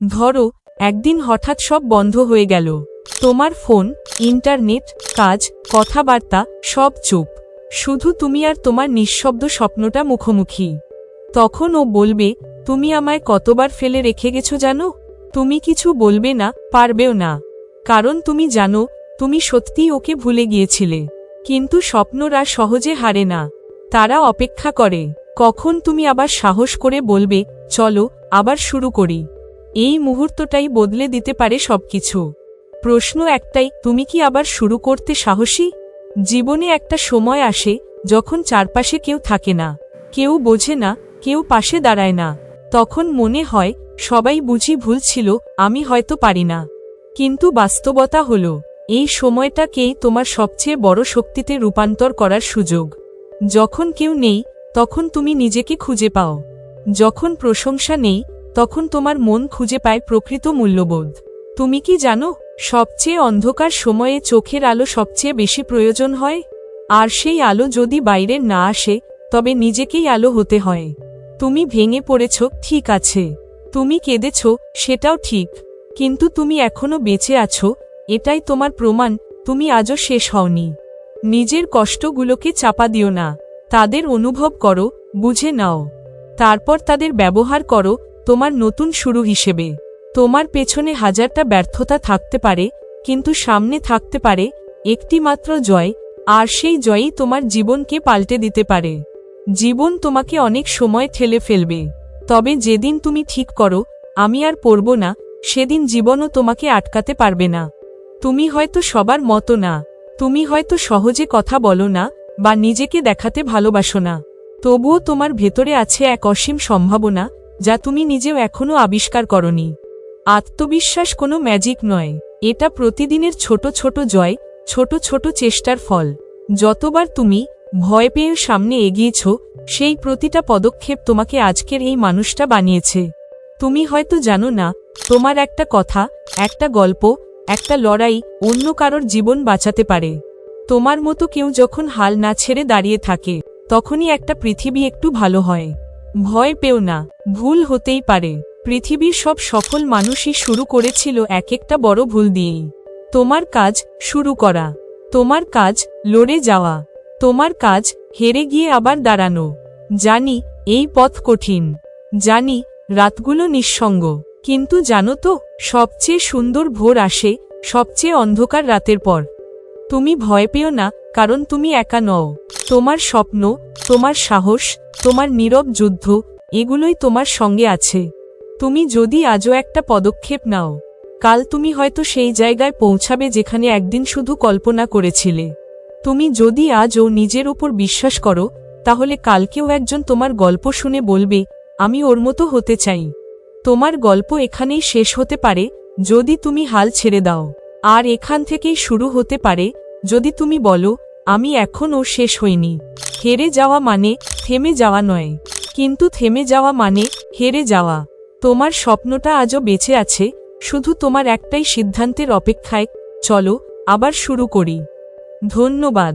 ধরো একদিন হঠাৎ সব বন্ধ হয়ে গেল, তোমার ফোন, ইন্টারনেট, কাজ, কথাবার্তা সব চুপ, শুধু তুমি আর তোমার নিঃশব্দ স্বপ্নটা মুখোমুখি। তখন ও বলবে, তুমি আমায় কতবার ফেলে রেখে গেছো জানো? তুমি কিছু বলবে না, পারবেও না, কারণ তুমি জানো তুমি সত্যিই ওকে ভুলে গিয়েছিলে। কিন্তু স্বপ্নরা সহজে হারে না, তারা অপেক্ষা করে কখন তুমি আবার সাহস করে বলবে, চলো আবার শুরু করি। এই মুহূর্তটাই বদলে দিতে পারে সবকিছু। প্রশ্ন একটাই, তুমি কি আবার শুরু করতে সাহসী? জীবনে একটা সময় আসে যখন চারপাশে কেউ থাকে না, কেউ বোঝে না, কেউ পাশে দাঁড়ায় না। তখন মনে হয় সবাই বুঝি ভুল ছিল, আমি হয়তো পারি না। কিন্তু বাস্তবতা হলো এই সময়টাকেই তোমার সবচেয়ে বড় শক্তিতে রূপান্তর করার সুযোগ। যখন কেউ নেই তখন তুমি নিজেকে খুঁজে পাও, যখন প্রশংসা নেই তখন তোমার মন খুঁজে পায় প্রকৃত মূল্যবোধ। তুমি কি জানো, সবচেয়ে অন্ধকার সময়ে চোখের আলো সবচেয়ে বেশি প্রয়োজন হয়। আর সেই আলো যদি বাইরের না আসে তবে নিজেকেই আলো হতে হয়। তুমি ভেঙে পড়েছ, ঠিক আছে, তুমি কেঁদেছ, সেটাও ঠিক, কিন্তু তুমি এখনো বেঁচে আছো, এটাই তোমার প্রমাণ তুমি আজও শেষ হওনি। নিজের কষ্টগুলোকে চাপা দিও না, তাদের অনুভব করো, বুঝে নাও, তারপর তাদের ব্যবহার করো তোমার নতুন শুরু হিসেবে। তোমার পেছনে হাজারটা ব্যর্থতা থাকতে পারে, কিন্তু সামনে থাকতে পারে একটি মাত্র জয়, আর সেই জয়ই তোমার জীবনকে পাল্টে দিতে পারে। জীবন তোমাকে অনেক সময় ঠেলে ফেলবে, তবে যেদিন তুমি ঠিক করো আমি আর পড়ব না, সেদিন জীবনও তোমাকে আটকাতে পারবে না। তুমি হয়তো সবার মতো না, তুমি হয়তো সহজে কথা বলো না বা নিজেকে দেখাতে ভালোবাসো না, তবুও তোমার ভেতরে আছে এক অসীম সম্ভাবনা যা তুমি নিজেও এখনো আবিষ্কার করনি। আত্মবিশ্বাস কোনো ম্যাজিক নয়, এটা প্রতিদিনের ছোট ছোট জয়, ছোট ছোট চেষ্টার ফল। যতবার তুমি ভয় পেয়ে সামনে এগিয়েছ, সেই প্রতিটা পদক্ষেপ তোমাকে আজকের এই মানুষটা বানিয়েছে। তুমি হয়তো জানো না, তোমার একটা কথা, একটা গল্প, একটা লড়াই অন্য কারোর জীবন বাঁচাতে পারে। তোমার মতো কেউ যখন হাল না ছেড়ে দাঁড়িয়ে থাকে, তখনই একটা পৃথিবী একটু ভালো হয়। ভয় পেও না, ভুল হতেই পারে। পৃথিবীর সব সফল মানুষই শুরু করেছিল এক একটা বড় ভুল দিয়েই। তোমার কাজ শুরু করা, তোমার কাজ লড়ে যাওয়া, তোমার কাজ হেরে গিয়ে আবার দাঁড়ানো। জানি এই পথ কঠিন, জানি রাতগুলো নিঃসঙ্গ, কিন্তু জানো তো, সবচেয়ে সুন্দর ভোর আসে সবচেয়ে অন্ধকার রাতের পর। তুমি ভয় পেও না, কারণ তুমি একা নও। তোমার স্বপ্ন, তোমার সাহস, তোমার নীরব যুদ্ধ, এগুলোই তোমার সঙ্গে আছে। তুমি যদি আজও একটা পদক্ষেপ নাও, কাল তুমি হয়তো সেই জায়গায় পৌঁছাবে যেখানে একদিন শুধু কল্পনা করেছিলে। তুমি যদি আজও নিজের উপর বিশ্বাস করো, তাহলে কালকেও একজন তোমার গল্প শুনে বলবে, আমি ওর মতো হতে চাই। তোমার গল্প এখানেই শেষ হতে পারে যদি তুমি হাল ছেড়ে দাও, আর এখান থেকেই শুরু হতে পারে যদি তুমি বলো, আমি এখনও শেষ হইনি। হেরে যাওয়া মানে থেমে যাওয়া নয়, কিন্তু থেমে যাওয়া মানে হেরে যাওয়া। তোমার স্বপ্নটা আজও বেঁচে আছে, শুধু তোমার একটাই সিদ্ধান্তের অপেক্ষায়, চলো আবার শুরু করি। ধন্যবাদ।